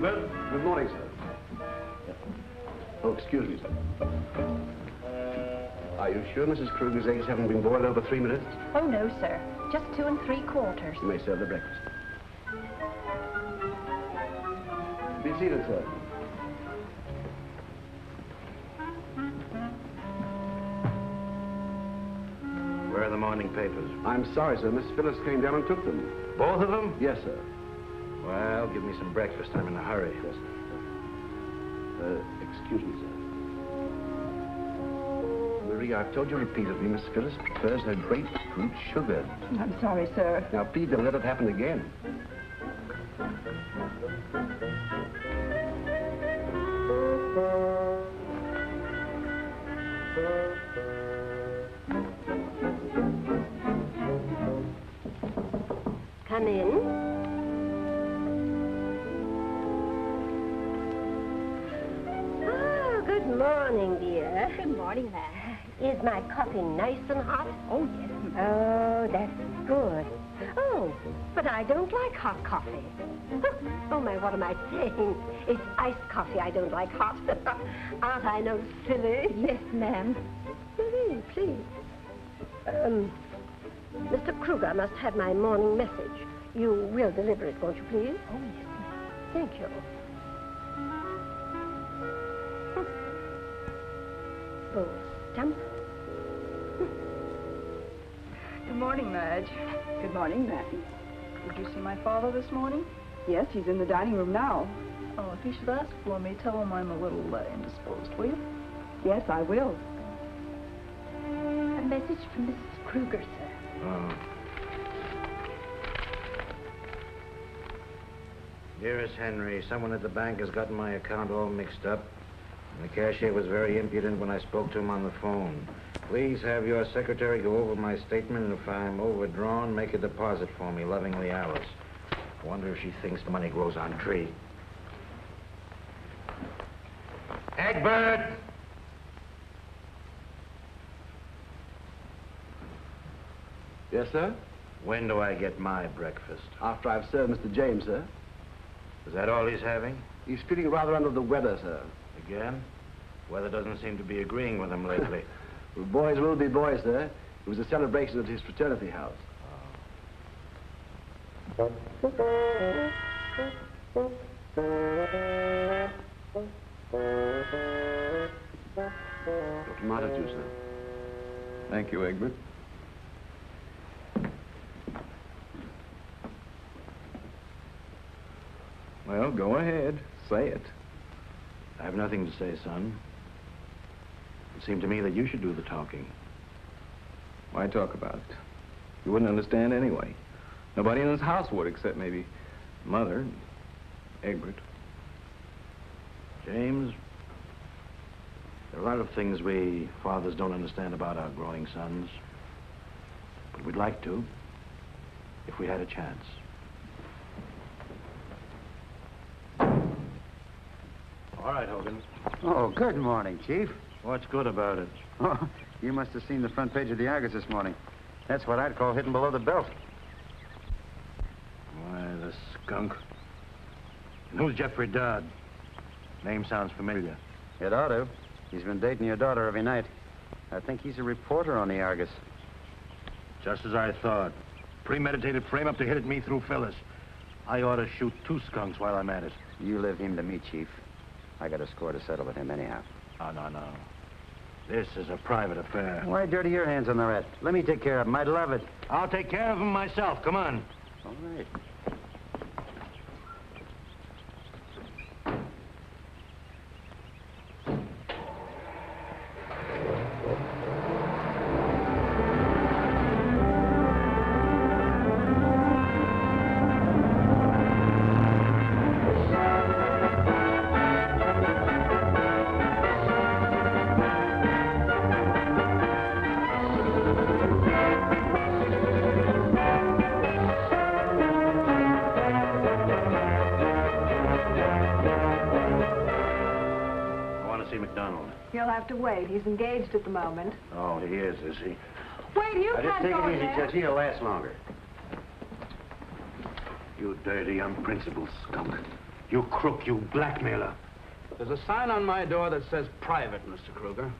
Egbert. Good morning, sir. Oh, excuse me, sir. Are you sure Mrs. Kruger's eggs haven't been boiled over 3 minutes? Oh, no, sir. Just 2 3/4. You may serve the breakfast. Be seated, sir. Where are the morning papers? I'm sorry, sir. Miss Phyllis came down and took them. Both of them? Yes, sir. Well, give me some breakfast. I'm in a hurry. Yes, sir. Excuse me, sir. Marie, I've told you repeatedly, Miss Phyllis prefers her grapefruit sugar. I'm sorry, sir. Now, please don't let it happen again. Come in. Oh, good morning, dear. Good morning, ma'am. Is my coffee nice and hot? Oh, yes. Oh, that's good. Oh, but I don't like hot coffee. Oh, my, what am I saying? It's iced coffee I don't like hot. Aren't I no silly? Yes, ma'am. Please. Mr. Kruger must have my morning message. You will deliver it, won't you, please? Oh, yes, ma'am. Thank you. Oh, stump. Good morning, Madge. Good morning, ma'am. Did you see my father this morning? Yes, he's in the dining room now. Oh, if he should ask for me, tell him I'm a little indisposed, will you? Yes, I will. A message from Mrs. Kruger, sir. Oh. Dearest Henry, someone at the bank has gotten my account all mixed up. And the cashier was very impudent when I spoke to him on the phone. Please have your secretary go over my statement, and if I'm overdrawn, make a deposit for me. Lovingly, Alice. I wonder if she thinks money grows on trees. Egbert! Yes, sir? When do I get my breakfast? After I've served Mr. James, sir. Is that all he's having? He's feeling rather under the weather, sir. Again? Weather doesn't seem to be agreeing with him lately. Well, boys will be boys, sir. It was a celebration at his fraternity house. Your tomato juice, sir. Thank you, Egbert. Well, go ahead. Say it. I have nothing to say, son. It seemed to me that you should do the talking. Why talk about it? You wouldn't understand anyway. Nobody in this house would, except maybe Mother and Egbert. James, there are a lot of things we fathers don't understand about our growing sons. But we'd like to, if we had a chance. All right, Hogan. Oh, good morning, Chief. What's good about it? Oh, you must have seen the front page of the Argus this morning. That's what I'd call hidden below the belt. Why, the skunk. And who's Jeffrey Dodd? Name sounds familiar. It ought to. He's been dating your daughter every night. I think he's a reporter on the Argus. Just as I thought. Premeditated frame-up to hit at me through Phyllis. I ought to shoot 2 skunks while I'm at it. You leave him to me, Chief. I got a score to settle with him anyhow. Oh, no. This is a private affair. Why dirty your hands on the rat? Let me take care of him. I'd love it. I'll take care of him myself. Come on. All right. He'll have to wait. He's engaged at the moment. Oh, he is he? Wait, you Just can't take go it easy, there. Judge. He'll last longer. You dirty, unprincipled skunk. You crook, you blackmailer. There's a sign on my door that says private, Mr. Kruger.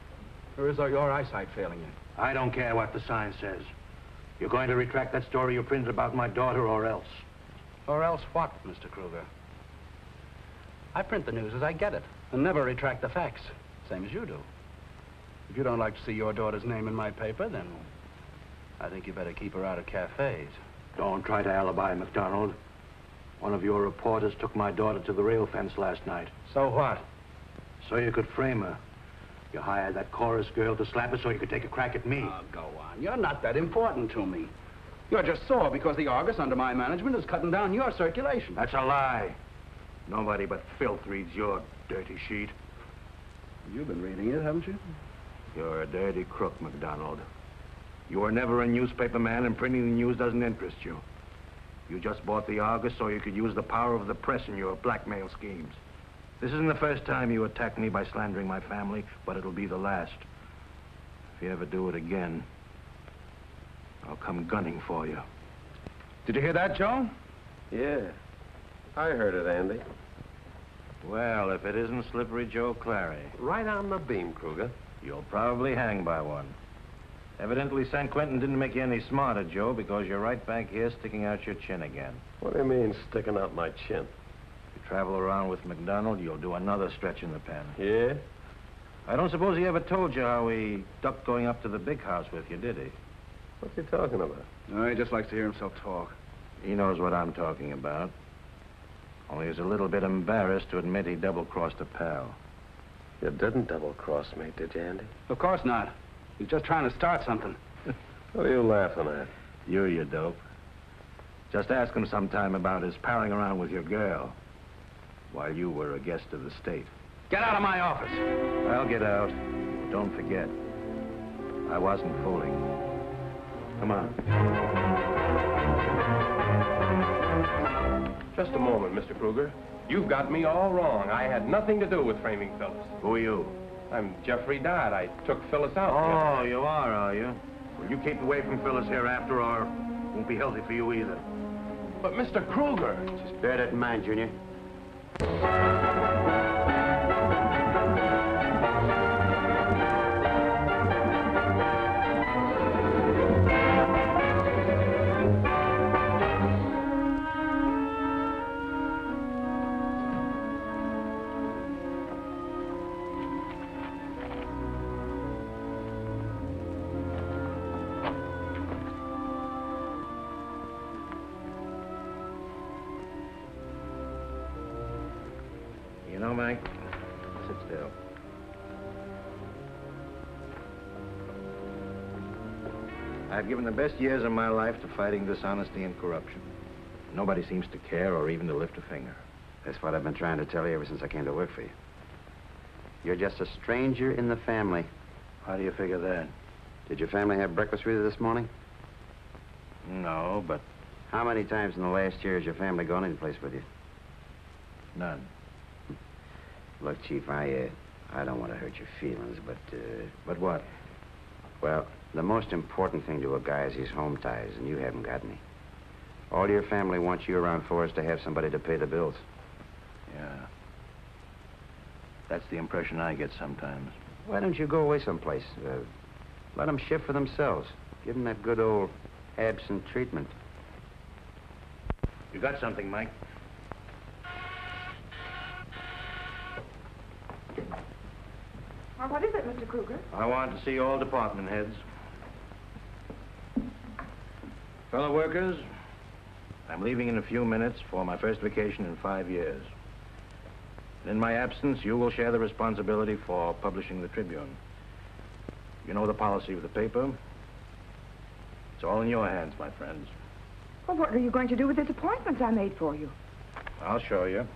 Or is your eyesight failing you? I don't care what the sign says. You're going to retract that story you printed about my daughter or else. Or else what, Mr. Kruger? I print the news as I get it and never retract the facts, same as you do. If you don't like to see your daughter's name in my paper, then I think you better keep her out of cafes. Don't try to alibi, McDonald. One of your reporters took my daughter to the rail fence last night. So what? So you could frame her. You hired that chorus girl to slap her so you could take a crack at me. Oh, go on. You're not that important to me. You're just sore because the Argus, under my management, is cutting down your circulation. That's a lie. Nobody but filth reads your dirty sheet. You've been reading it, haven't you? You're a dirty crook, McDonald. You were never a newspaper man, and printing the news doesn't interest you. You just bought the Argus so you could use the power of the press in your blackmail schemes. This isn't the first time you attacked me by slandering my family, but it'll be the last. If you ever do it again, I'll come gunning for you. Did you hear that, Joe? Yeah, I heard it, Andy. Well, if it isn't Slippery Joe Clary. Right on the beam, Kruger. You'll probably hang by one. Evidently, San Quentin didn't make you any smarter, Joe, because you're right back here sticking out your chin again. What do you mean, sticking out my chin? If you travel around with McDonald, you'll do another stretch in the pen. Yeah? I don't suppose he ever told you how he ducked going up to the big house with you, did he? What's he talking about? No, he just likes to hear himself talk. He knows what I'm talking about. Only he's a little bit embarrassed to admit he double-crossed a pal. You didn't double-cross me, did you, Andy? Of course not. He's just trying to start something. What are you laughing at? You dope. Just ask him sometime about his palling around with your girl while you were a guest of the state. Get out of my office. I'll get out. Don't forget, I wasn't fooling. Come on. Just a moment, Mr. Kruger. You've got me all wrong. I had nothing to do with framing Phyllis. Who are you? I'm Jeffrey Dodd. I took Phyllis out. Oh, you are you? Well, you keep away from Phyllis hereafter, or it won't be healthy for you either. But, Mr. Kruger... Just bear that in mind, Junior. You know, Mike, sit still. I've given the best years of my life to fighting dishonesty and corruption. Nobody seems to care or even to lift a finger. That's what I've been trying to tell you ever since I came to work for you. You're just a stranger in the family. How do you figure that? Did your family have breakfast with you this morning? No, but How many times in the last year has your family gone any place with you? none. Look, Chief, I don't want to hurt your feelings, But what? well, the most important thing to a guy is his home ties, and you haven't got any. All your family wants you around for is to have somebody to pay the bills. Yeah. That's the impression I get sometimes. Why don't you go away someplace? Let them shift for themselves. Give them that good old absent treatment. You got something, Mike? Well, what is it, Mr. Kruger? I want to see all department heads. Fellow workers, I'm leaving in a few minutes for my first vacation in 5 years. In my absence, you will share the responsibility for publishing the Tribune. You know the policy of the paper. It's all in your hands, my friends. Well, what are you going to do with this appointment I made for you? I'll show you.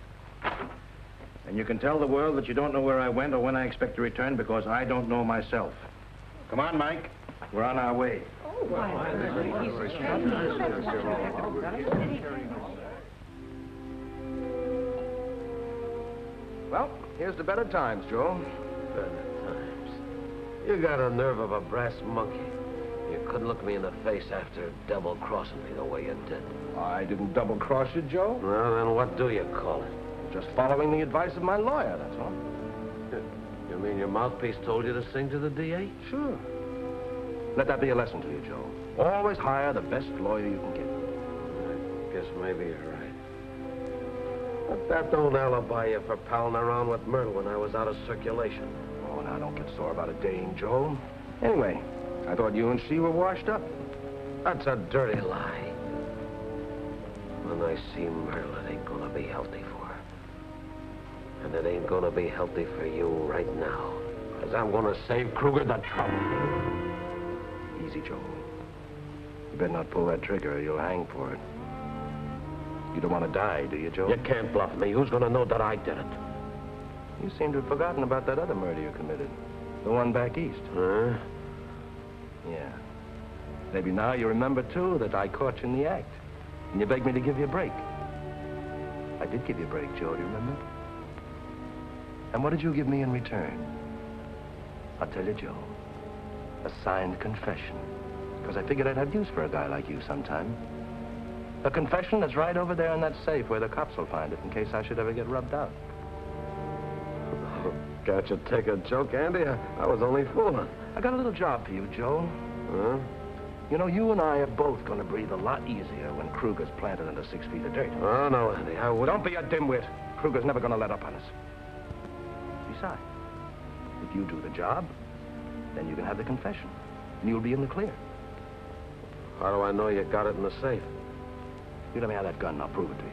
And you can tell the world that you don't know where I went or when I expect to return, because I don't know myself. Come on, Mike. We're on our way. Well, here's the better times, Joe. Better times. You got a nerve of a brass monkey. You couldn't look me in the face after double-crossing me the way you did. I didn't double-cross you, Joe. Well, then what do you call it? Just following the advice of my lawyer, that's all. You mean your mouthpiece told you to sing to the DA? Sure. Let that be a lesson to you, Joe. Always hire the best lawyer you can get. I guess maybe you're right. But that don't alibi you for palling around with Myrtle when I was out of circulation. Oh, now don't get sore about a dame, Joe. Anyway, I thought you and she were washed up. That's a dirty lie. When I see Myrtle, it ain't gonna be healthy for her. And it ain't gonna be healthy for you right now. Because I'm gonna save Kruger the trouble. Easy, Joe. You better not pull that trigger or you'll hang for it. You don't want to die, do you, Joe? You can't bluff me. Who's gonna know that I did it? You seem to have forgotten about that other murder you committed. The one back east. Huh? Yeah. Maybe now you remember, too, that I caught you in the act. And you begged me to give you a break. I did give you a break, Joe, do you remember? And what did you give me in return? I'll tell you, Joe. A signed confession. Because I figured I'd have use for a guy like you sometime. A confession that's right over there in that safe where the cops will find it in case I should ever get rubbed out. Oh, can't you take a joke, Andy? I was only fooling. I got a little job for you, Joe. Huh? You know, you and I are both going to breathe a lot easier when Kruger's planted under 6 feet of dirt. Oh, no, Andy, I wouldn't. Don't be a dimwit. Kruger's never going to let up on us. Besides, if you do the job, then you can have the confession, and you'll be in the clear. How do I know you got it in the safe? You let me have that gun, and I'll prove it to you.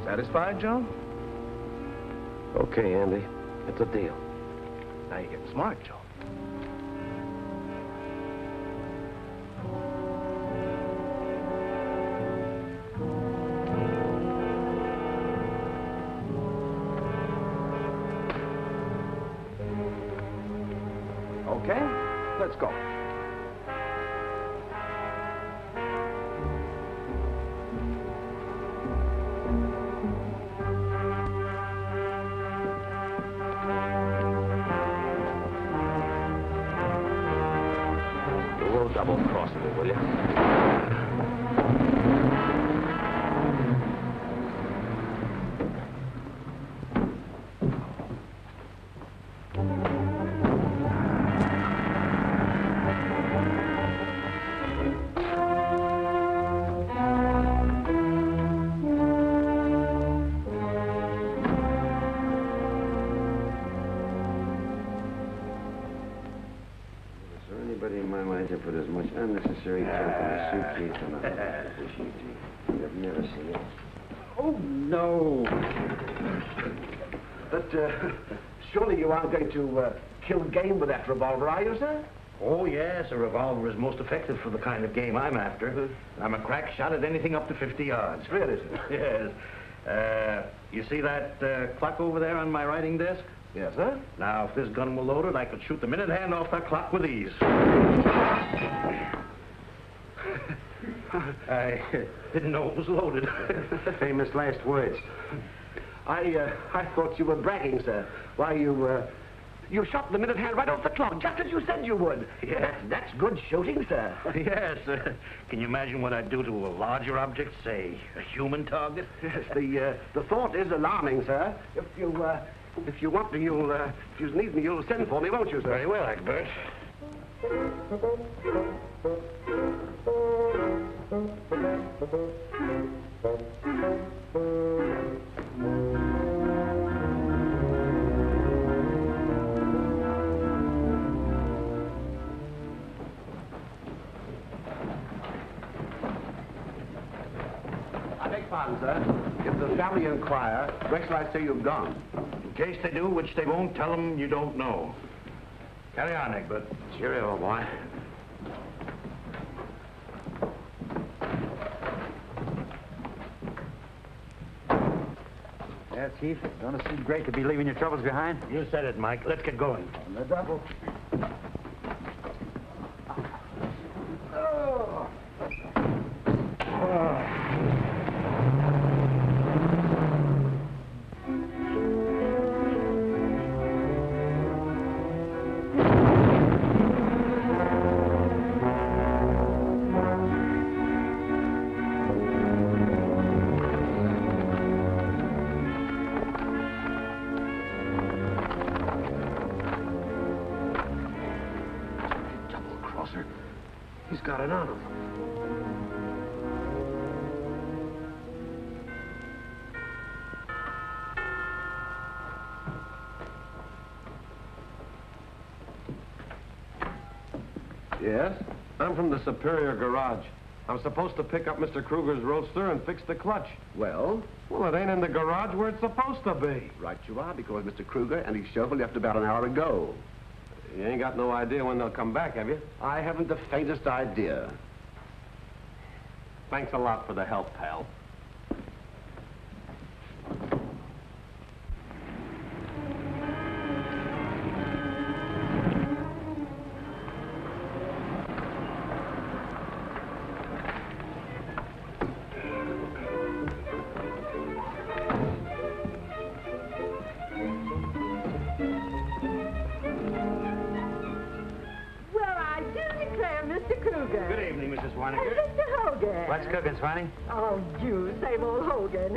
Satisfied, Joe? Okay, Andy. It's a deal. Now you're getting smart, Joe. Okay, let's go. Double-cross me, will you? Put as much unnecessary junk in a suitcase on a You've never seen it. Oh, no. But, surely you aren't going to kill game with that revolver, are you, sir? Oh, yes, a revolver is most effective for the kind of game I'm after. I'm a crack shot at anything up to 50 yards. Really, sir? Yes. You see that clock over there on my writing desk? Yes, sir. Now, if this gun were loaded, I could shoot the minute hand off that clock with ease. I didn't know it was loaded. Famous last words. I thought you were bragging, sir. Why, you shot the minute hand right off the clock, just as you said you would. Yes. That's good shooting, sir. Yes. Can you imagine what I'd do to a larger object, say, a human target? Yes, the thought is alarming, sir. If you want me, if you need me, you'll send for me, won't you, sir? Very well, Egbert. I beg pardon, sir. If the family inquire, where shall I say you've gone? In case they do, which they won't, tell them you don't know. Carry on, Egbert. Cheerio, boy. Yeah, Chief. Don't it seem great to be leaving your troubles behind? You said it, Mike. Let's get going. On the double. He's got it on him. Yes? I'm from the Superior Garage. I'm supposed to pick up Mr. Kruger's roadster and fix the clutch. Well? Well, it ain't in the garage where it's supposed to be. Right you are, because Mr. Kruger and his chauffeur left about an hour ago. You ain't got no idea when they'll come back, have you? I haven't the faintest idea. Thanks a lot for the help, pal. Good evening, Mrs. Swaniger. Mr. Hogan. What's cooking, Swanee? Oh, you, same old Hogan.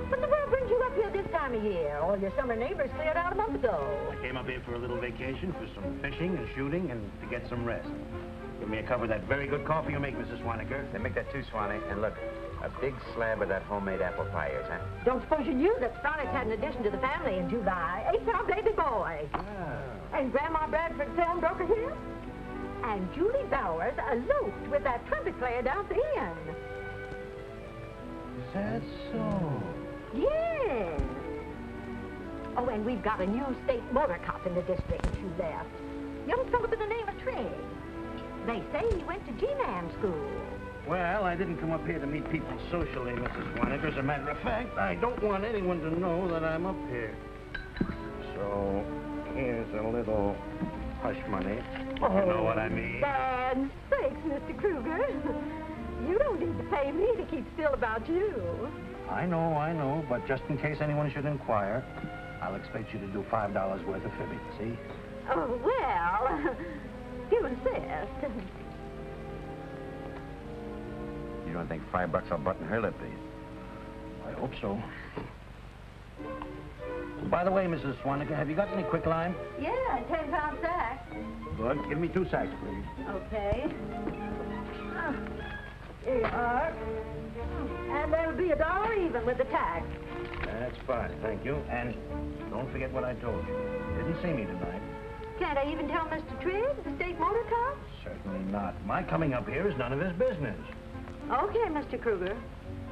What the world brings you up here this time of year? All your summer neighbors cleared out a month ago. I came up here for a little vacation, for some fishing and shooting, and to get some rest. Give me a cup of that very good coffee you make, Mrs. Swaniger. They make that too, Swanee. And look, a big slab of that homemade apple pie is, huh? Don't suppose you knew that Sonic had an addition to the family in July. 8-pound baby boy. Ah. And Grandma Bradford's film broke her hip. And Julie Bowers eloped with that trumpet player down at the inn. Is that so? Yes. Oh, and we've got a new state motor cop in the district that you left. Young fellow by the name of Trigg. They say he went to G-Man school. Well, I didn't come up here to meet people socially, Mrs. Swaniger. As a matter of fact, I don't want anyone to know that I'm up here. So, here's a little hush money. Oh, You know what I mean? Bad sakes, Mr. Kruger. You don't need to pay me to keep still about you. I know, but just in case anyone should inquire, I'll expect you to do $5 worth of fibbing, see? Oh, well, you insist. You don't think $5 will button her lip, do you? I hope so. By the way, Mrs. Swaniger, have you got any quicklime? Yeah, 10-pound sack. Good. Give me 2 sacks, please. Okay. Here you are. And there'll be $1 even with the tax. That's fine, thank you. And don't forget what I told you. Didn't see me tonight. Can't I even tell Mr. Trigg, the state motor cop? Certainly not. My coming up here is none of his business. Okay, Mr. Kruger.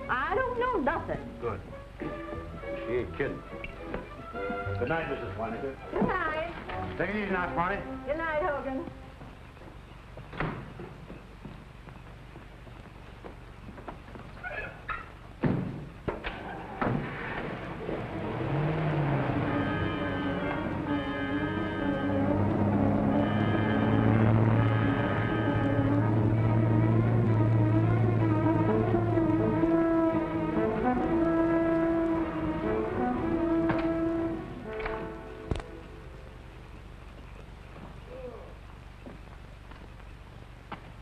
I don't know nothing. Good. She ain't kidding. Good night, Mrs. Swaniger. Good night. Take it easy now, Swanee. Good night, Hogan.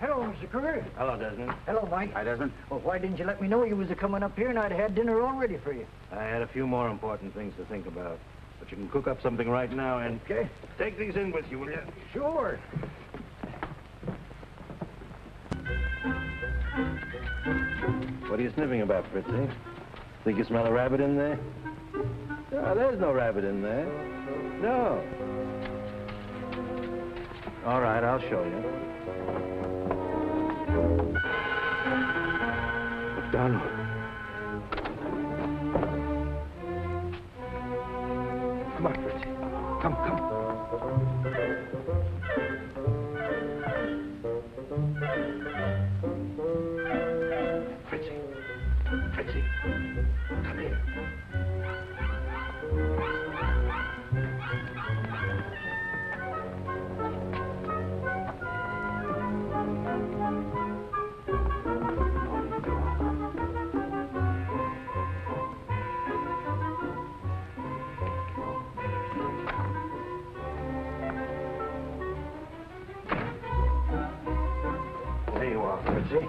Hello, Mr. Kruger. Hello, Desmond. Hello, Mike. Hi, Desmond. Well, why didn't you let me know you was coming up here and I'd have had dinner all ready for you? I had a few more important things to think about. But you can cook up something right now and... Okay. Take these in with you, will you? Sure. What are you sniffing about, Fritzy? Think you smell a rabbit in there? No, there's no rabbit in there. No. All right, I'll show you. McDonald. Come on, Fritzy. Come. Fritzy, come here. There you are, Fritzy.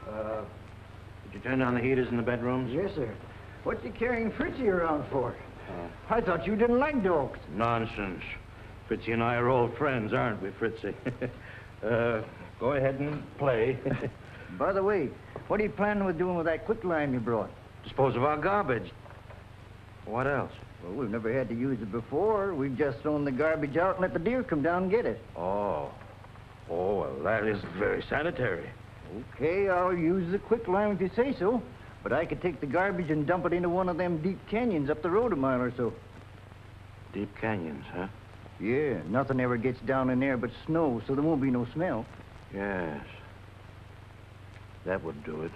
Did you turn on the heaters in the bedrooms? Yes, sir. What's you carrying Fritzy around for? I thought you didn't like dogs. Nonsense. Fritzy and I are old friends, aren't we, Fritzy? Go ahead and play. By the way, what are you planning with doing with that quicklime you brought? Dispose of our garbage. What else? Well, we've never had to use it before. We've just thrown the garbage out and let the deer come down and get it. Oh. Oh, well, that is very sanitary. Okay, I'll use the quicklime if you say so. But I could take the garbage and dump it into one of them deep canyons up the road a mile or so. Deep canyons, huh? Yeah, nothing ever gets down in there but snow, so there won't be no smell. Yes. That would do it.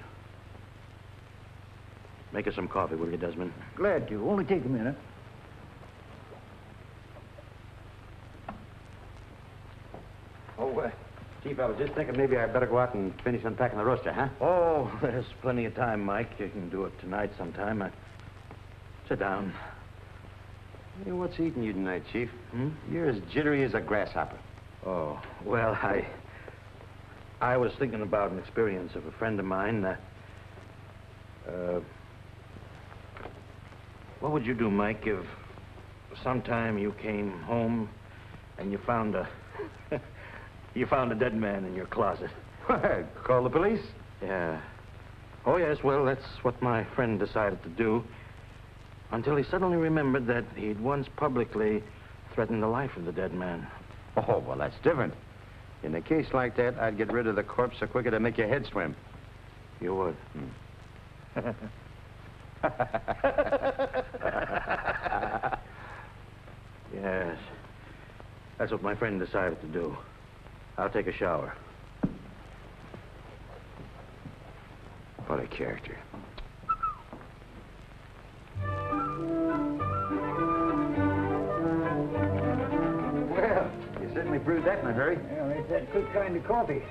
Make us some coffee, will you, Desmond? Glad to. Only take a minute. Oh, Chief, I was just thinking maybe I'd better go out and finish unpacking the roaster, huh? Oh, there's plenty of time, Mike. You can do it tonight sometime. Sit down. Hey, what's eating you tonight, Chief? You're as jittery as a grasshopper. Oh, well, I was thinking about an experience of a friend of mine. What would you do, Mike, if sometime you came home and you found a dead man in your closet? What? Call the police? Yeah. Oh, yes, well, that's what my friend decided to do. Until he suddenly remembered that he'd once publicly threatened the life of the dead man. Oh, well, that's different. In a case like that, I'd get rid of the corpse so quick it'd make your head swim. You would? Yes. That's what my friend decided to do. I'll take a shower. What a character. Well, You certainly brewed that in a hurry. yeah, it's that quick kind of coffee.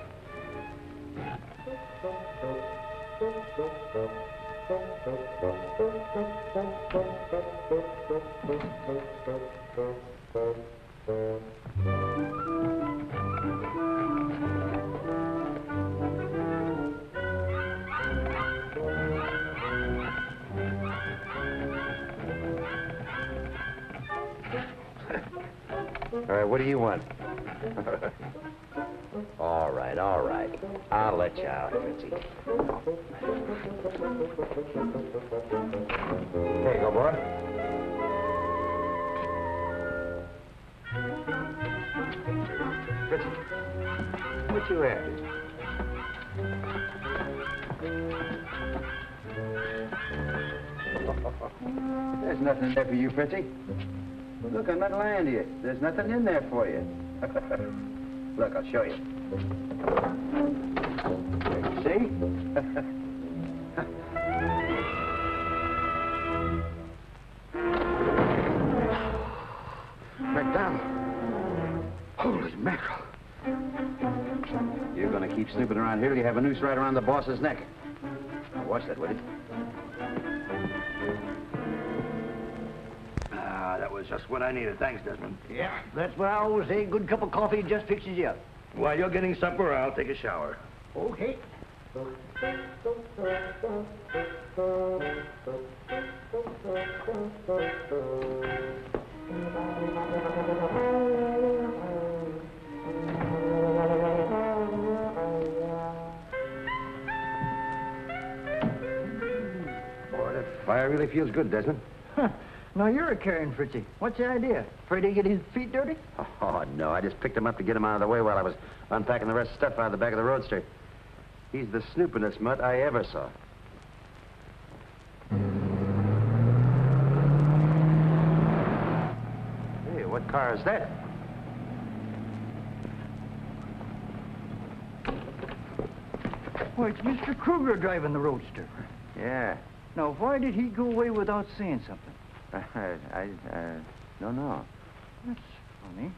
All right, what do you want? All right, all right. I'll let you out, Fritzy. Here you go, boy. Fritzy, what you after? There's nothing in there for you, Fritzy. Look, I'm not lying to you. There's nothing in there for you. Look, I'll show you. There, you see? McDonald. Holy mackerel. You're gonna keep snooping around here till you have a noose right around the boss's neck. Now watch that, will you? That was just what I needed. Thanks, Desmond. Yeah, that's what I always say. Good cup of coffee just fixes you up. While you're getting supper, I'll take a shower. Okay. Boy, that fire really feels good, Desmond. Now you're a caring Fritzy. What's the idea? Afraid to get his feet dirty? Oh, no, I just picked him up to get him out of the way while I was unpacking the rest of the stuff out of the back of the roadster. He's the snoopingest mutt I ever saw. Hey, what car is that? Why, it's Mr. Kruger driving the roadster. Yeah. Now, why did he go away without saying something? Don't know. That's funny.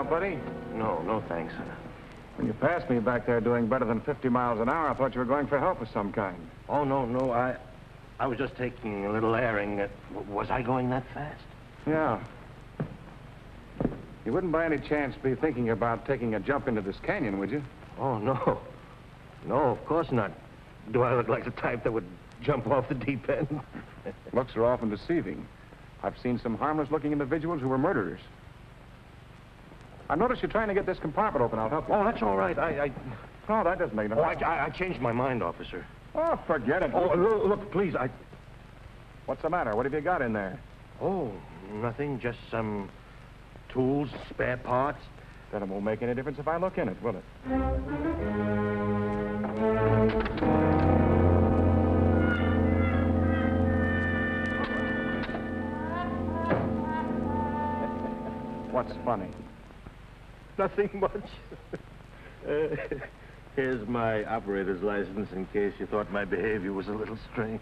out, buddy? No, no thanks. When you passed me back there doing better than 50 miles an hour, I thought you were going for help of some kind. Oh, no, I was just taking a little airing. Was I going that fast? Yeah. You wouldn't by any chance be thinking about taking a jump into this canyon, would you? Oh, no. No, of course not. Do I look like the type that would jump off the deep end? Looks are often deceiving. I've seen some harmless-looking individuals who were murderers. I noticed you're trying to get this compartment open. I'll help you. Oh, that's all right. No, that doesn't make no difference. I changed my mind, officer. Oh, forget it. Oh, look, please, What's the matter? What have you got in there? Oh, nothing. Just some tools, spare parts. Then it won't make any difference if I look in it, will it? What's funny? Nothing much. Here's my operator's license in case you thought my behavior was a little strange.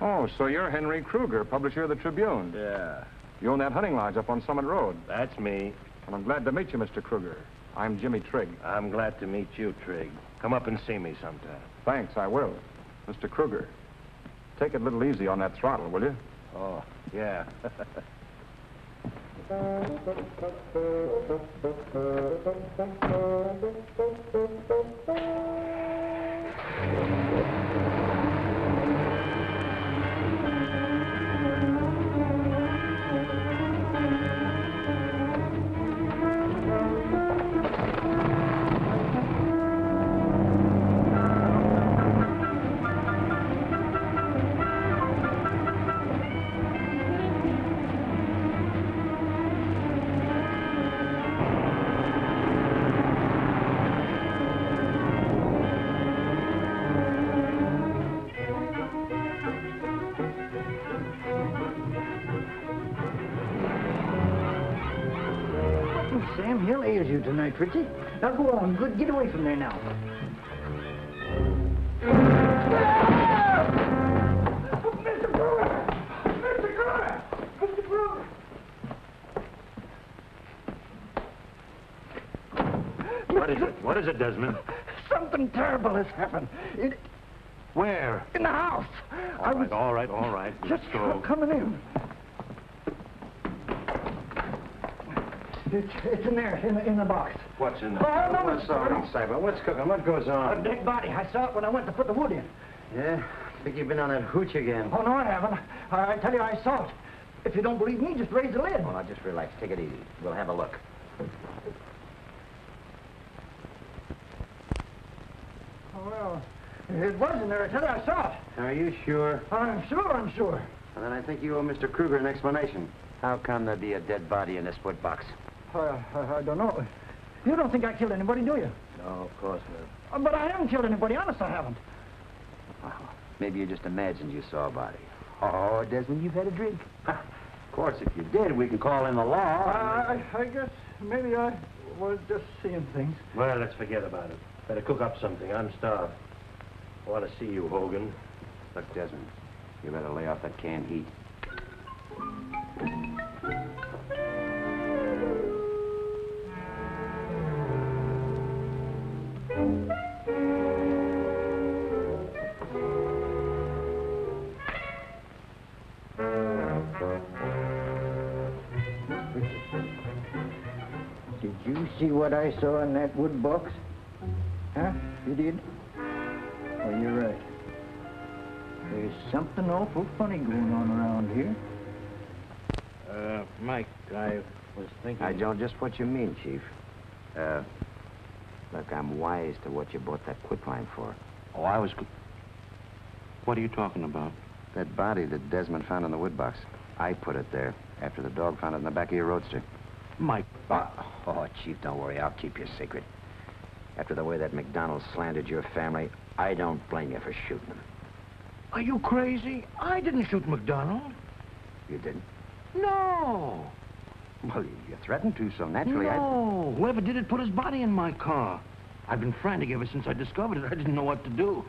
Oh, so you're Henry Kruger, publisher of the Tribune. Yeah. You own that hunting lodge up on Summit Road. That's me. And I'm glad to meet you, Mr. Kruger. I'm Jimmy Trigg. I'm glad to meet you, Trigg. Come up and see me sometime. Thanks, I will. Mr. Kruger, take it a little easy on that throttle, will you? Oh, yeah. Sam Hill ails you tonight, Fritzy. Now go on. Good. Get away from there now. Mr. Brewer! Mr. Brewer! Mr. Brewer! What is it? What is it, Desmond? Something terrible has happened. Where? In the house. All right. Just Let's go. coming in. It's in there, in the box. What's in Oh, there? no, What's all right, Cyber? What's cooking? What goes A on? dead body. I saw it when I went to put the wood in. Yeah? I think you've been on that hooch again. Oh, no, I haven't. I tell you, I saw it. If you don't believe me, just raise the lid. Well, now, just relax. Take it easy. We'll have a look. Oh, well, it was in there. I tell you, I saw it. Are you sure? I'm sure. Well, then I think you owe Mr. Kruger an explanation. How come there'd be a dead body in this wood box? I don't know. You don't think I killed anybody, do you? No, of course not. But I haven't killed anybody. Honest, I haven't. Well, maybe you just imagined you saw a body. Oh, Desmond, you've had a drink. Of course, if you did, we can call in the law. I guess maybe I was just seeing things. Well, let's forget about it. Better cook up something. I'm starved. I want to see you, Hogan. Look, Desmond, you better lay off that canned heat. Did you see what I saw in that wood box? Huh? You did? Well, you're right. There's something awful funny going on around here. Mike, I was thinking... I don't just what you mean, Chief. Look, I'm wise to what you bought that quicklime for. Oh, I was... What are you talking about? That body that Desmond found in the wood box. I put it there after the dog found it in the back of your roadster. Mike... Oh, Chief, don't worry. I'll keep your secret. After the way that McDonald slandered your family, I don't blame you for shooting him. Are you crazy? I didn't shoot McDonald. You didn't? No. Well, you threatened to, so naturally No. Whoever did it put his body in my car. I've been frantic ever since I discovered it. I didn't know what to do.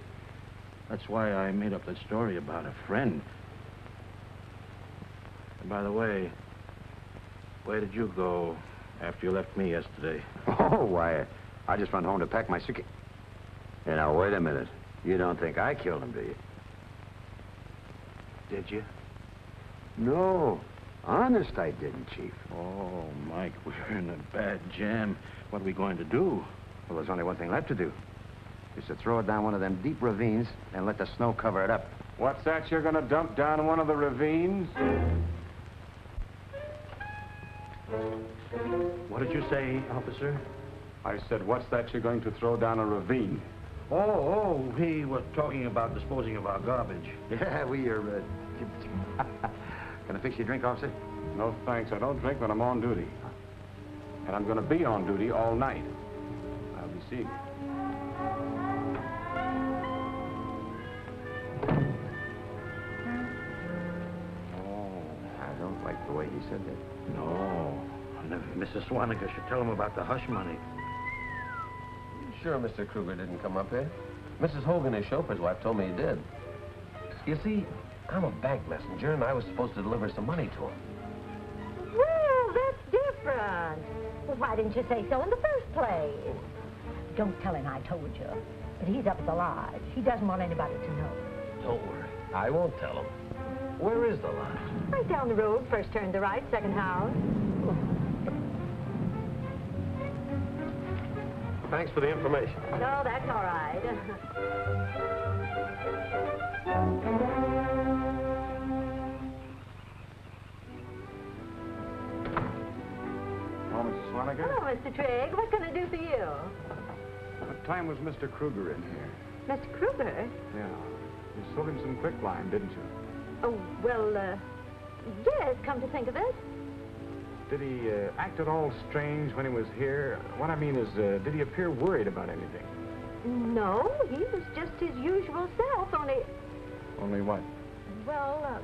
That's why I made up that story about a friend. And by the way, Where did you go after you left me yesterday? Oh, why, I just run home to pack my suitcase. Hey, now, wait a minute. You don't think I killed him, do you? Did you? No. Honest, I didn't, Chief. Oh, Mike, we're in a bad jam. What are we going to do? Well, there's only one thing left to do. Is to throw it down one of them deep ravines and let the snow cover it up. What's that you're gonna dump down one of the ravines? What did you say, officer? I said, what's that you're going to throw down a ravine? Oh, we were talking about disposing of our garbage. Yeah, we are, Can I fix you a drink, officer? No, thanks. I don't drink when I'm on duty. And I'm gonna be on duty all night. I'll be seeing you. I don't like the way he said that. No. Mrs. Swaniger should tell him about the hush money. Sure Mr. Kruger didn't come up here? Mrs. Hogan, his chauffeur's wife, told me he did. You see, I'm a bank messenger, and I was supposed to deliver some money to him. Well, that's different. Well, why didn't you say so in the first place? Don't tell him I told you. But he's up at the lodge. He doesn't want anybody to know. Don't worry. I won't tell him. Where is the lodge? Right down the road, first turn to the right, second house. Thanks for the information. No, that's all right. Oh, Mrs. Swaniger? Hello, Mr. Trigg. What can I do for you? What time was Mr. Kruger in here? Mr. Kruger? Yeah. You sold him some quicklime, didn't you? Oh, well, yes, come to think of it. Did he act at all strange when he was here? What I mean is, did he appear worried about anything? No, he was just his usual self, only... Only what? Well,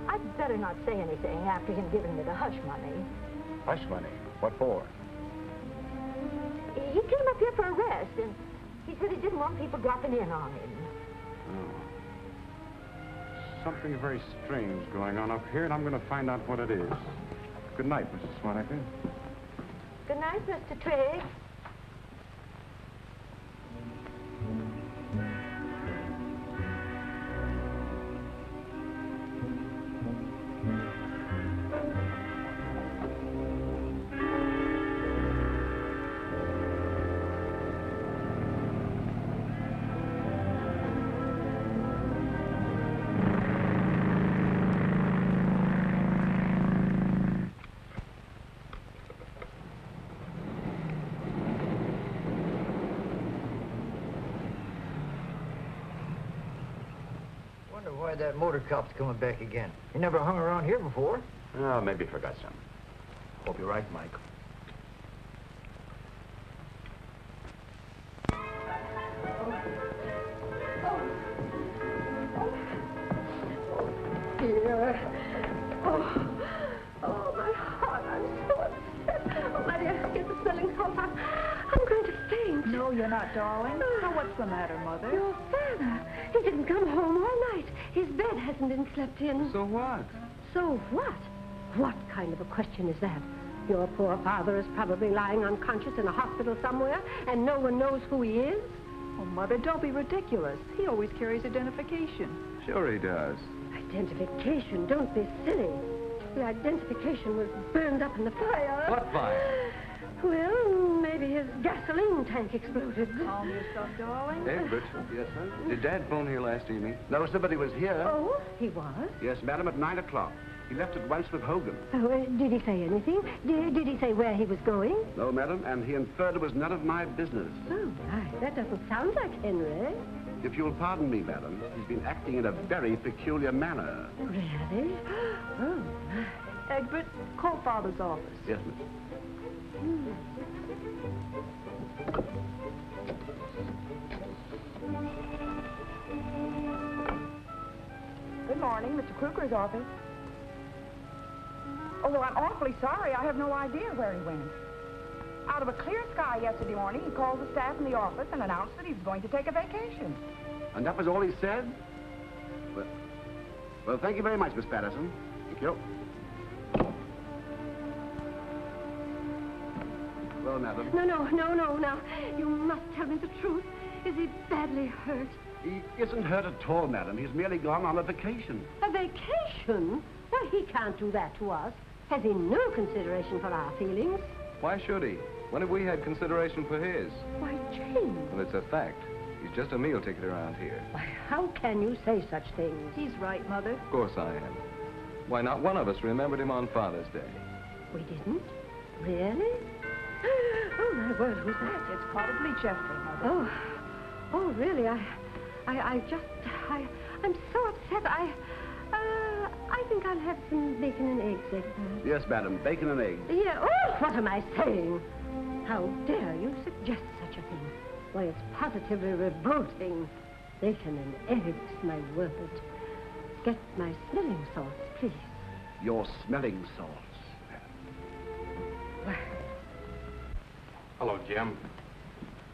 I'd better not say anything after him giving me the hush money. Hush money? What for? He came up here for a rest, and he said he didn't want people dropping in on him. Oh. Something very strange going on up here, and I'm going to find out what it is. Good night, Mrs. Swaniger. Good night, Mr. Trigg. Wonder why that motor cop's coming back again. He never hung around here before. Oh, maybe he forgot something. Hope you're right, Mike. Dear. Oh, my heart, I'm so upset. Oh, my dear, get the smelling salts. I'm going to faint. No, you're not, darling. Now, what's the matter, Mother? Your father. He didn't come home all night. His bed hasn't been slept in. So what? So what? What kind of a question is that? Your poor father is probably lying unconscious in a hospital somewhere, and no one knows who he is. Oh, Mother, don't be ridiculous. He always carries identification. Sure he does. Identification? Don't be silly. The identification was burned up in the fire. What fire? Well, maybe his gasoline tank exploded. Calm yourself, darling. Egbert. Yes, sir? Did Dad phone here last evening? No, somebody was here. Oh, he was? Yes, madam, at 9 o'clock. He left at once with Hogan. Oh, did he say anything? Did he say where he was going? No, madam, and he inferred it was none of my business. Oh, my, that doesn't sound like Henry. If you'll pardon me, madam, he's been acting in a very peculiar manner. Really? Oh, Egbert, call Father's office. Yes, miss. Good morning, Mr. Kruger's office. Oh, well, I'm awfully sorry. I have no idea where he went. Out of a clear sky yesterday morning, he called the staff in the office and announced that he was going to take a vacation. And that was all he said? Well, thank you very much, Miss Patterson. Thank you. well, madam. No. Now, you must tell me the truth. Is he badly hurt? He isn't hurt at all, madam. He's merely gone on a vacation. A vacation? Why, he can't do that to us. Has he no consideration for our feelings? Why should he? When have we had consideration for his? Why, James. Well, it's a fact. He's just a meal ticket around here. Why, how can you say such things? He's right, Mother. Of course I am. Why, not one of us remembered him on Father's Day. We didn't? Really? Oh, my word, who's that? It's probably Jeffrey, Mother. Oh, really? I'm so upset. I think I'll have some bacon and eggs, Egbert. Yes, madam. Bacon and eggs. Yeah, oh, what am I saying? How dare you suggest such a thing? Why, it's positively revolting. Bacon and eggs, my word. Get my smelling salts, please. Your smelling salts. Hello, Jim.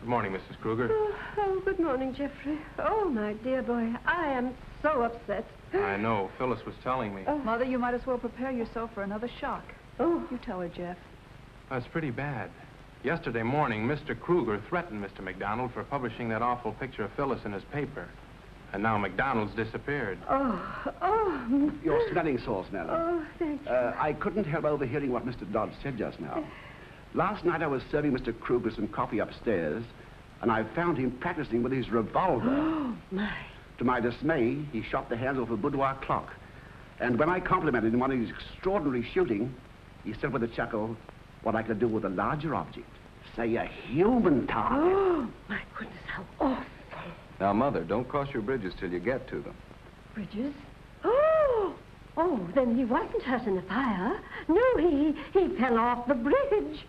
Good morning, Mrs. Kruger. Oh, good morning, Jeffrey. Oh, my dear boy, I am so upset. I know. Phyllis was telling me. Oh, Mother, you might as well prepare yourself for another shock. Oh. You tell her, Jeff. That's pretty bad. Yesterday morning, Mr. Kruger threatened Mr. McDonald for publishing that awful picture of Phyllis in his paper. And now McDonald's disappeared. Oh. Your smelling salts, madam. Oh, thank you. I couldn't help overhearing what Mr. Dodd said just now. Last night I was serving Mr. Kruger some coffee upstairs, and I found him practicing with his revolver. Oh, my. To my dismay, he shot the handle of a boudoir clock. And when I complimented him on his extraordinary shooting, he said with a chuckle, what I could do with a larger object. Say, a human target. Oh, my goodness, how awful. Now, Mother, don't cross your bridges till you get to them. Bridges? Oh, then he wasn't hurt in the fire. No, he fell off the bridge.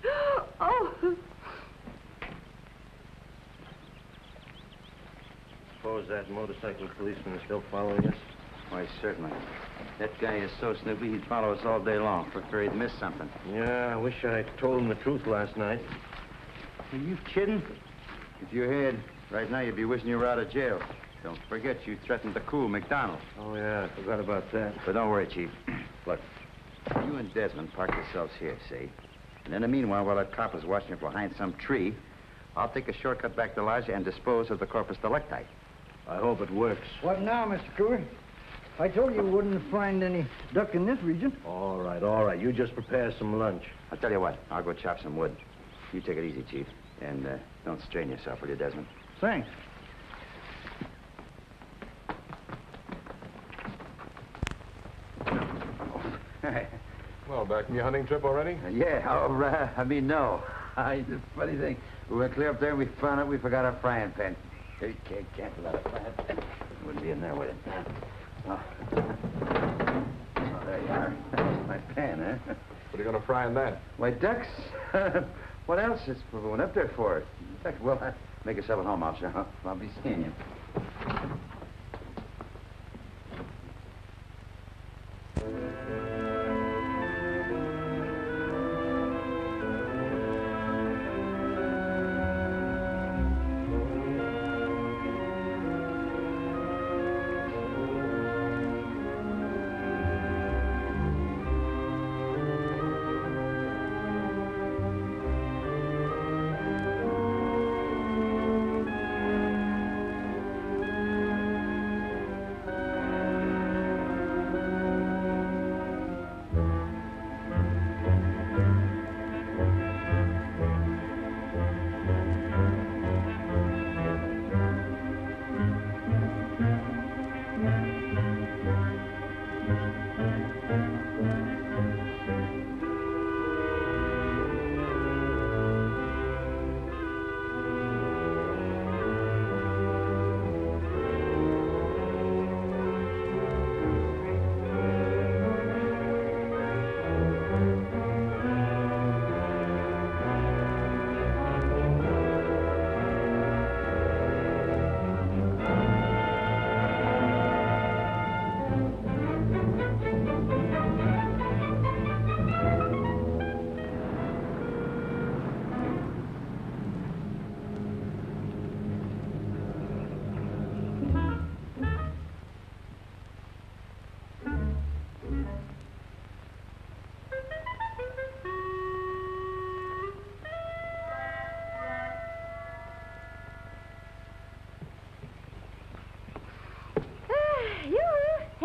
Oh. Suppose that motorcycle policeman is still following us? Why, certainly. That guy is so snoopy, he'd follow us all day long for fear he'd miss something. Yeah, I wish I told him the truth last night. Are you kidding? If you had, right now you'd be wishing you were out of jail. Don't forget you threatened to cool McDonald. Oh, yeah, I forgot about that. But don't worry, Chief. Look, you and Desmond park yourselves here, see? And in the meanwhile, while that cop is watching you behind some tree, I'll take a shortcut back to Elijah and dispose of the corpus delicti. I hope it works. What now, Mr. Kruger? I told you wouldn't find any duck in this region. All right. You just prepare some lunch. I'll tell you what, I'll go chop some wood. You take it easy, Chief. And don't strain yourself, will you, Desmond? Thanks. Well, back from your hunting trip already? No. The funny thing, we went clear up there and we found out we forgot our frying pan. You can't let a frying pan. Wouldn't be in there, would it? Oh, there you are. That's my pan, huh? What are you going to fry in that? Why, ducks. What else is we went up there for? Well, make yourself at home, officer. I'll be seeing you.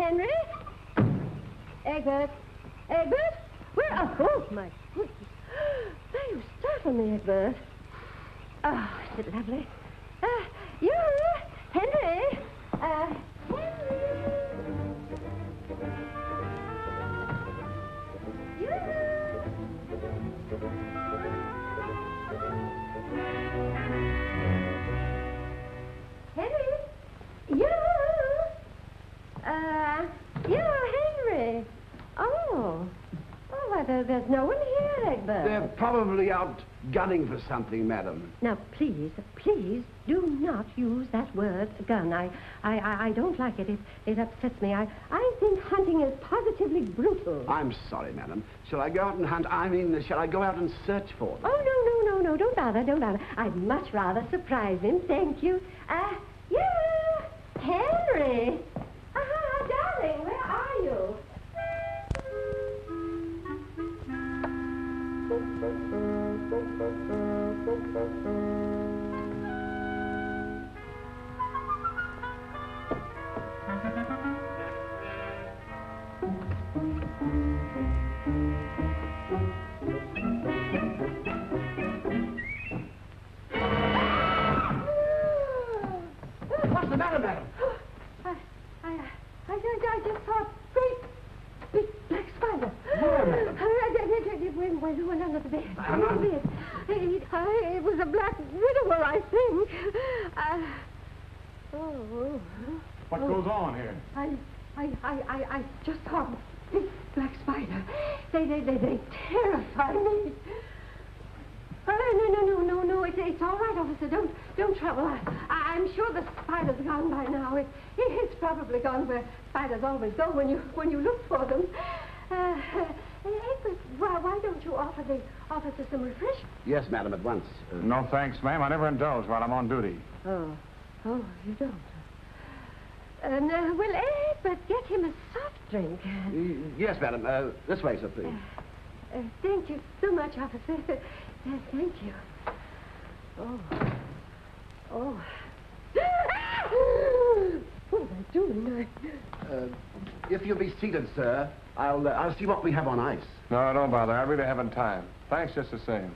Henry? Egbert? Egbert? Where? Oh, my goodness. Now you startled me, Egbert. Oh, is it lovely? You, Henry? Henry? You? Henry? You? You, Henry? Oh. Oh, well, there's no one here, Egbert. They're probably out gunning for something, madam. Now, please do not use that word, gun. I don't like it. It upsets me. I think hunting is positively brutal. I'm sorry, madam. Shall I go out and hunt? I mean, shall I go out and search for them? Oh, no. Don't bother. I'd much rather surprise him. Thank you. Yeah, Henry. Darling, where are you? What's the matter, madam? I just saw a great big black spider. Where, madam? It went under the bed. Under the bed. It was a black widower, I think. What goes on here? I just saw a big black spider. They terrify me. No, it's all right, officer. Don't trouble. I'm sure the spider's gone by now. It's probably gone where spiders always go when you look for them. Edward, why don't you offer the officer some refreshment? Yes, madam, at once. No thanks, ma'am. I never indulge while I'm on duty. Oh, you don't. Well, Edward, get him a soft drink. Yes, madam. This way, sir, please. Thank you so much, officer. Thank you. Oh. What am I doing? If you'll be seated, sir, I'll see what we have on ice. No, don't bother. I really haven't time. Thanks just the same.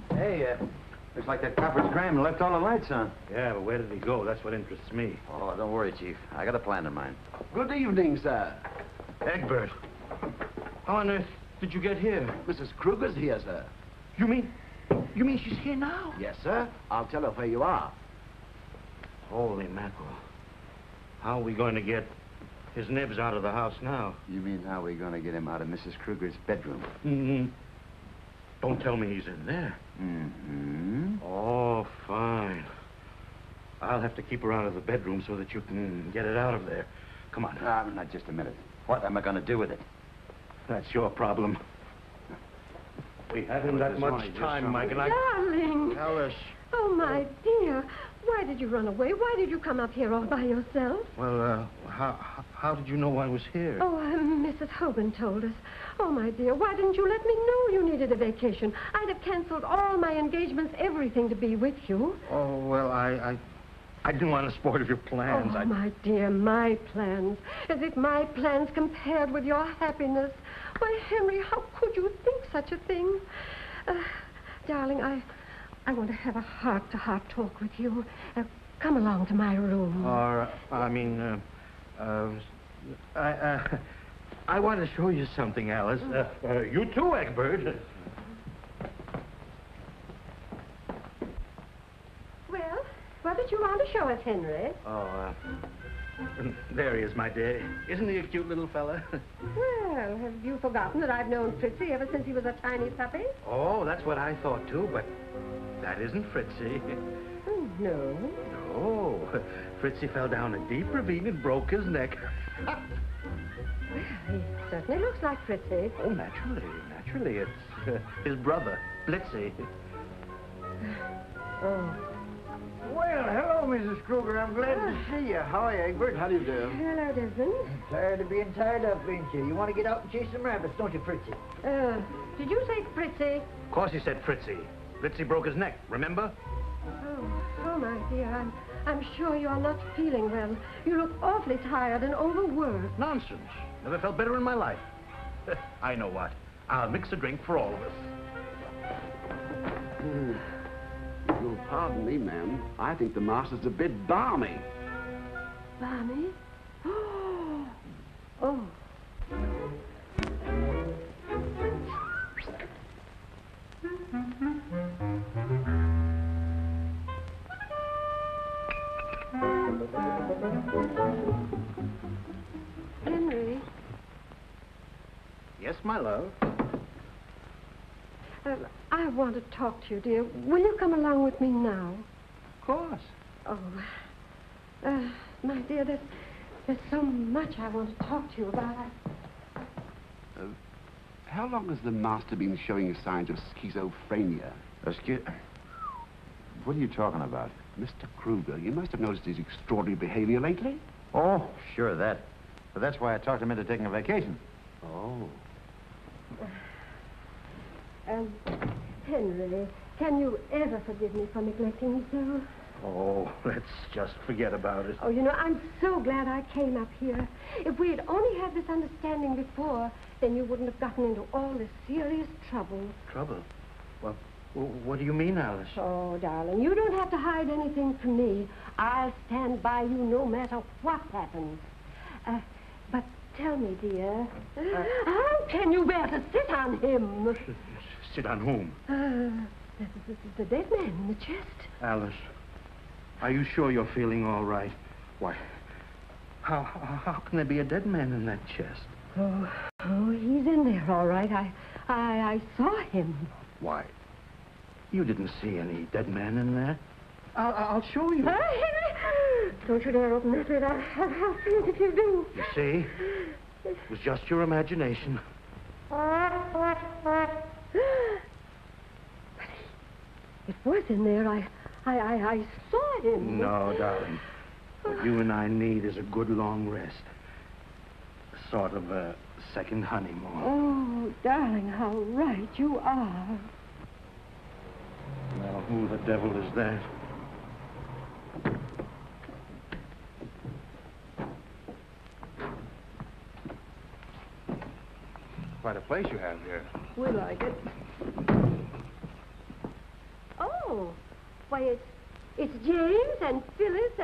Hey, looks like that copper's crammed and left all the lights on. Yeah, but where did he go? That's what interests me. Oh, don't worry, Chief. I got a plan in mind. Good evening, sir. Egbert, how on earth did you get here? Mrs. Kruger's here, sir. You mean she's here now? Yes, sir. I'll tell her where you are. Holy mackerel. How are we going to get his nibs out of the house now? You mean how are we going to get him out of Mrs. Kruger's bedroom? Mm-hmm. Don't tell me he's in there. Mm-hmm. Oh, fine. I'll have to keep her out of the bedroom so that you can get it out of there. Come on. Not just a minute. What am I going to do with it? That's your problem. We haven't that much time, Mike, and I... Darling. Alice. Oh, my dear. Why did you run away? Why did you come up here all by yourself? Well, how did you know I was here? Oh, Mrs. Hogan told us. Oh, my dear, why didn't you let me know you needed a vacation? I'd have canceled all my engagements, everything to be with you. Oh, well, I didn't want to spoil your plans. Oh, my dear, my plans. As if my plans compared with your happiness. Why, Henry, how could you think such a thing? Darling, I want to have a heart-to-heart talk with you. Come along to my room. I want to show you something, Alice. You too, Egbert. Well, what did you want to show us, Henry? Oh, there he is, my dear. Isn't he a cute little fella? Well, have you forgotten that I've known Fritzy ever since he was a tiny puppy? Oh, that's what I thought, too, but that isn't Fritzy. Oh, no. No. Fritzy fell down a deep ravine and broke his neck. Well, he certainly looks like Fritzy. Oh, naturally. It's his brother, Blitzy. Oh. Well, hello, Mrs. Kruger. I'm glad to see you. How are you, Egbert? How do you do? Hello, Desmond. Tired of being tied up, ain't you? You want to get out and chase some rabbits, don't you, Fritzy? Did you say Fritzy? Of course he said Fritzy. Ritzy broke his neck, remember? Oh, my dear, I'm sure you're not feeling well. You look awfully tired and overworked. Nonsense. Never felt better in my life. I know what. I'll mix a drink for all of us. You'll pardon me, ma'am. I think the master's a bit balmy. Balmy? Oh. Henry? Yes, my love? I want to talk to you, dear. Will you come along with me now? Of course. Oh, my dear, there's so much I want to talk to you about. How long has the master been showing signs of schizophrenia? What are you talking about? Mr. Kruger, you must have noticed his extraordinary behavior lately. Oh, sure, that. But that's why I talked him into taking a vacation. Oh. Henry, can you ever forgive me for neglecting you so? Oh, let's just forget about it. Oh, you know, I'm so glad I came up here. If we had only had this understanding before, then you wouldn't have gotten into all this serious trouble. Trouble? Well, what do you mean, Alice? Oh, darling, you don't have to hide anything from me. I'll stand by you no matter what happens. But tell me, dear, how can you bear to sit on him? Sit on whom? The dead man in the chest. Alice, are you sure you're feeling all right? Why, how can there be a dead man in that chest? Oh, he's in there, all right. I saw him. Why, you didn't see any dead man in there. I'll show you. Henry! Don't you dare open that lid. I'll see it if you do. You see? It was just your imagination. But it was in there. I saw him. No, darling. What you and I need is a good long rest. Sort of a second honeymoon. Oh, darling, how right you are. Now, who the devil is that? Quite a place you have here. We like it. Oh, why, it's James and Phyllis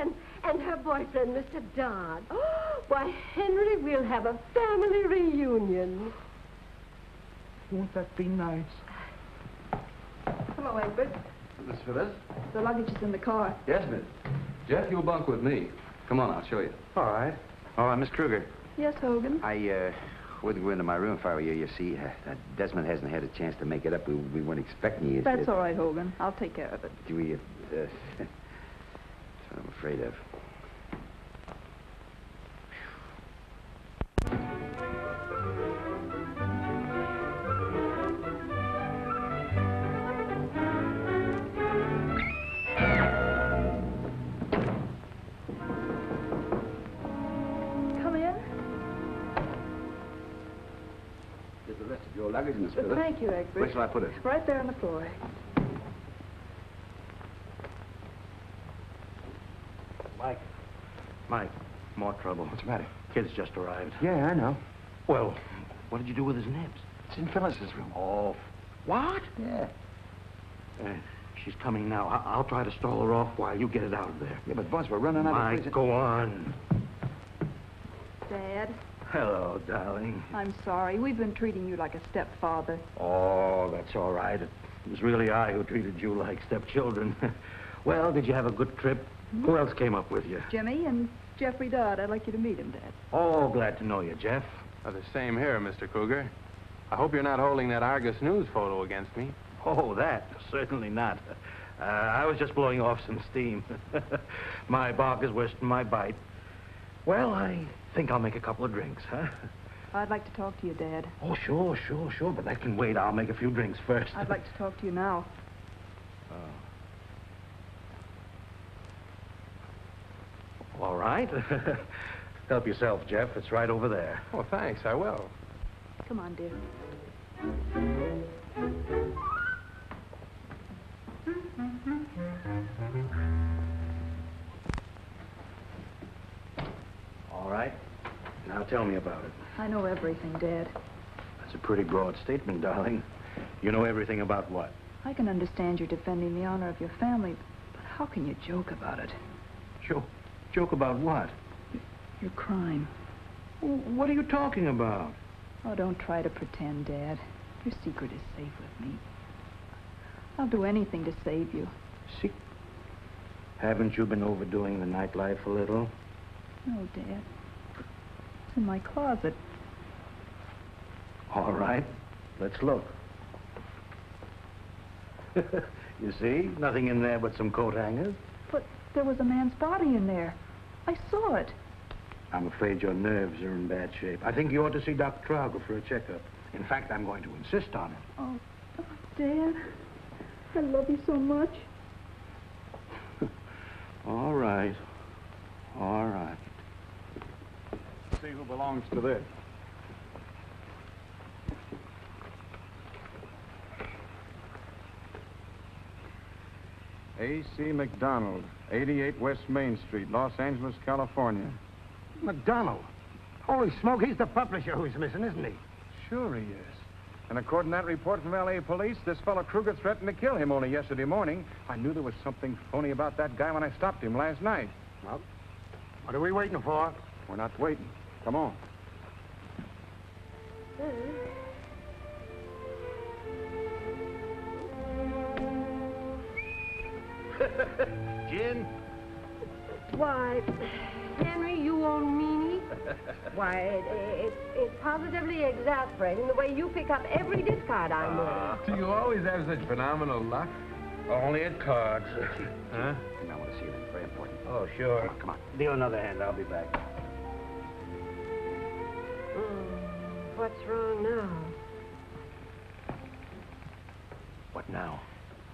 and her boyfriend, Mr. Dodd. Oh, why, Henry, we'll have a family reunion. Won't that be nice? Hello, Egbert. Miss Phyllis? The luggage is in the car. Yes, miss. Jeff, you'll bunk with me. Come on, I'll show you. All right. Oh, Miss Kruger. Yes, Hogan? I wouldn't go into my room if I were you. You see, Desmond hasn't had a chance to make it up. We weren't expecting you. That's all right, Hogan. I'll take care of it. Do we, that's what I'm afraid of. Come in. There's the rest of your luggage, Miss Phyllis. Thank you, Egbert. Where shall I put it? Right there on the floor. Mike, more trouble. What's the matter? Kid's just arrived. Yeah, I know. Well, what did you do with his nibs? It's in Phyllis's room. Oh, what? Yeah. She's coming now. I'll try to stall her off while you get it out of there. Yeah, but, boss, we're running out of Mike, place. go on. Dad, Hello, darling. I'm sorry. We've been treating you like a stepfather. Oh, that's all right. It was really I who treated you like stepchildren. Well, did you have a good trip? Who else came up with you? Jimmy and Jeffrey Dodd. I'd like you to meet him, Dad. Oh, glad to know you, Jeff. The same here, Mr. Kruger. I hope you're not holding that Argus News photo against me. Oh, that? Certainly not. I was just blowing off some steam. My bark is worse than my bite. Well, I think I'll make a couple of drinks, huh? I'd like to talk to you, Dad. Oh, sure. But that can wait. I'll make a few drinks first. I'd like to talk to you now. All right. Help yourself, Jeff. It's right over there. Oh, thanks. I will. Come on, dear. tell me about it. I know everything, Dad. That's a pretty broad statement, darling. You know everything about what? I can understand you defending the honor of your family, but how can you joke about it? Joke about what? Your crime. What are you talking about? Oh, don't try to pretend, Dad. Your secret is safe with me. I'll do anything to save you. See? Haven't you been overdoing the nightlife a little? No, Dad. It's in my closet. All right. Let's look. You see? Nothing in there but some coat hangers. But there was a man's body in there. I saw it. I'm afraid your nerves are in bad shape. I think you ought to see Dr. Trauger for a checkup. In fact, I'm going to insist on it. Oh, Dad. I love you so much. All right. All right. See who belongs to this. A.C. McDonald, 88 West Main Street, Los Angeles, California. McDonald? Holy smoke, he's the publisher who's missing, isn't he? Sure he is. And according to that report from L.A. police, this fellow Kruger threatened to kill him only yesterday morning. I knew there was something phony about that guy when I stopped him last night. Well, what are we waiting for? We're not waiting. Come on. Gin? Why, Henry, you old meanie. Why, it's positively exasperating the way you pick up every discard I make. Do you always have such phenomenal luck? Only at cards. Huh? I want to see you. That's very important. Oh, sure. Come on. Deal another hand. I'll be back. What's wrong now? What now?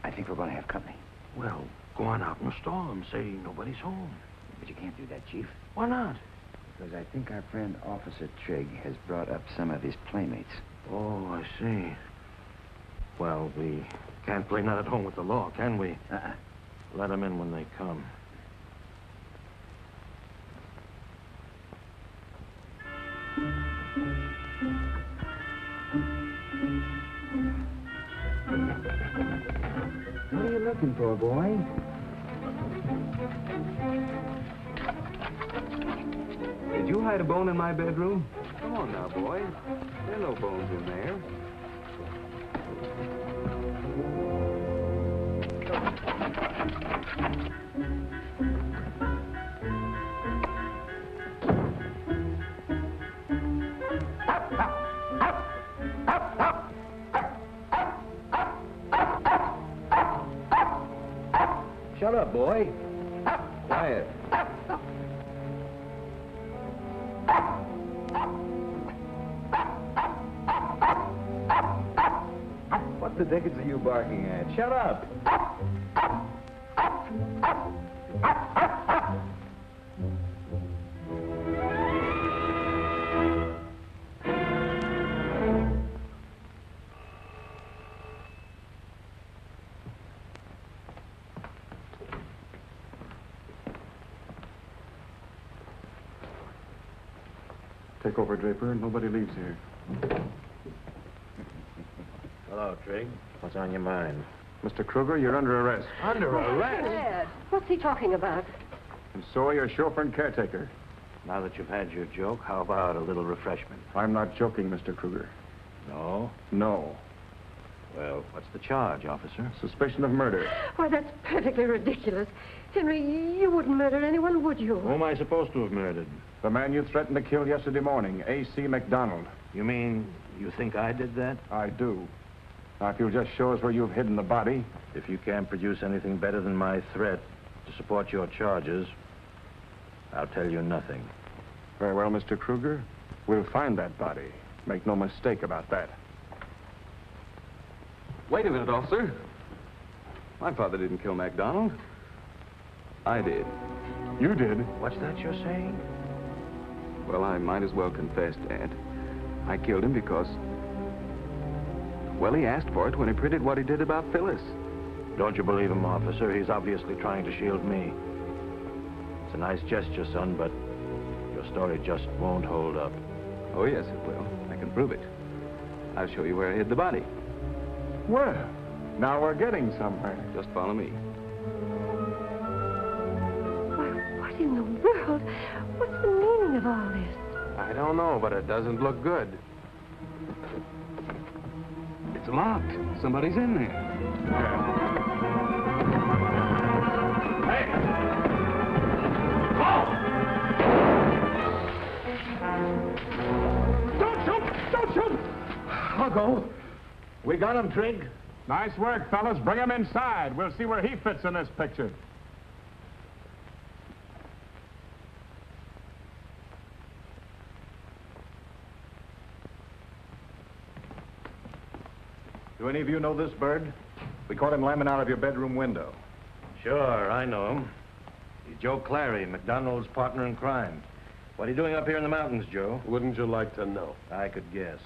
I think we're going to have company. Well, go on out in the store and say nobody's home. But you can't do that, Chief. Why not? Because I think our friend Officer Trigg has brought up some of his playmates. Oh, I see. Well, we can't play not at home with the law, can we? Let them in when they come. What are you looking for, boy? Did you hide a bone in my bedroom? Come on now, boy. There are no bones in there. Shut up, boy. Quiet. What the dickens are you barking at? Shut up. Take over, Draper. Nobody leaves here. Hello, Trigg. What's on your mind? Mr. Kruger, you're under arrest. Under arrest? Dad, what's he talking about? And so are your chauffeur and caretaker. Now that you've had your joke, how about a little refreshment? I'm not joking, Mr. Kruger. No? No. Well, what's the charge, officer? Suspicion of murder. Why, that's perfectly ridiculous. Henry, you wouldn't murder anyone, would you? Who am I supposed to have murdered? The man you threatened to kill yesterday morning, A.C. McDonald. You mean you think I did that? I do. Now, if you'll just show us where you've hidden the body. If you can't produce anything better than my threat to support your charges, I'll tell you nothing. Very well, Mr. Kruger. We'll find that body. Make no mistake about that. Wait a minute, officer. My father didn't kill MacDonald. I did. You did? What's that you're saying? Well, I might as well confess, Dad. I killed him because... well, he asked for it when he printed what he did about Phyllis. Don't you believe him, officer? He's obviously trying to shield me. It's a nice gesture, son, but your story just won't hold up. Oh, yes, it will. I can prove it. I'll show you where I hid the body. Well, now we're getting somewhere. Just follow me. What in the world? What's the meaning of all this? I don't know, but it doesn't look good. It's locked. Somebody's in there. Hey! Don't shoot! Don't shoot! I'll go. We got him, Trig. Nice work, fellas. Bring him inside. We'll see where he fits in this picture. Do any of you know this bird? We caught him lambing out of your bedroom window. Sure, I know him. He's Joe Clary, McDonald's partner in crime. What are you doing up here in the mountains, Joe? Wouldn't you like to know? I could guess.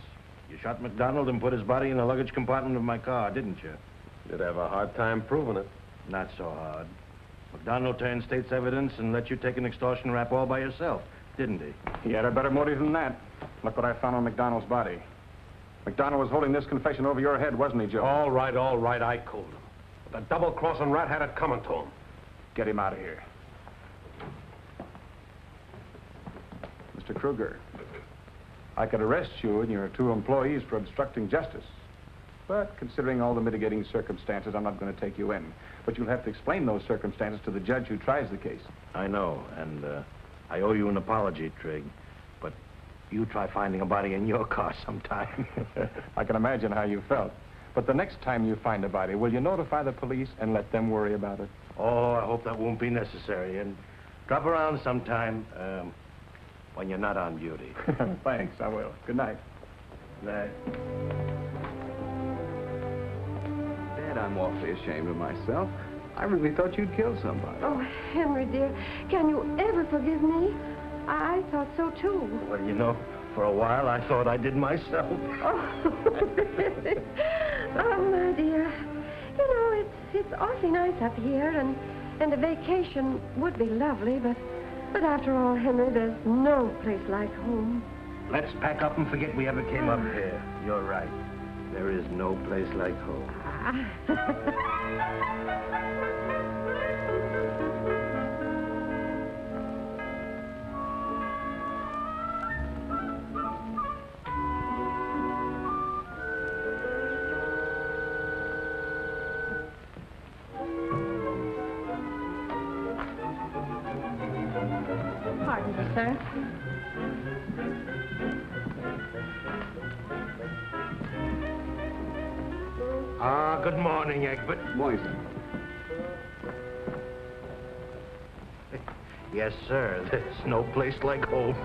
You shot McDonald and put his body in the luggage compartment of my car, didn't you? You'd have a hard time proving it. Not so hard. McDonald turned state's evidence and let you take an extortion rap all by yourself, didn't he? He had a better motive than that. Look what I found on McDonald's body. McDonald was holding this confession over your head, wasn't he, Joe? All right, I cooled him. But the double-crossing rat had it coming to him. Get him out of here. Mr. Kruger, I could arrest you and your 2 employees for obstructing justice. But considering all the mitigating circumstances, I'm not going to take you in. But you'll have to explain those circumstances to the judge who tries the case. I know, and I owe you an apology, Trig. But you try finding a body in your car sometime. I can imagine how you felt. But the next time you find a body, will you notify the police and let them worry about it? Oh, I hope that won't be necessary. And drop around sometime when you're not on duty. Thanks, I will. Good night. Good night. Dad, I'm awfully ashamed of myself. I really thought you'd killed somebody. Oh, Henry, dear, can you ever forgive me? I thought so, too. Well, you know, for a while I thought I did myself. Oh, really? Oh, my dear. You know, it's awfully nice up here, and a vacation would be lovely, but after all, Henry, there's no place like home. Let's pack up and forget we ever came up here. You're right. There is no place like home. Pardon me, sir. Good morning, Egbert. Morning, sir. Yes, sir. There's no place like home.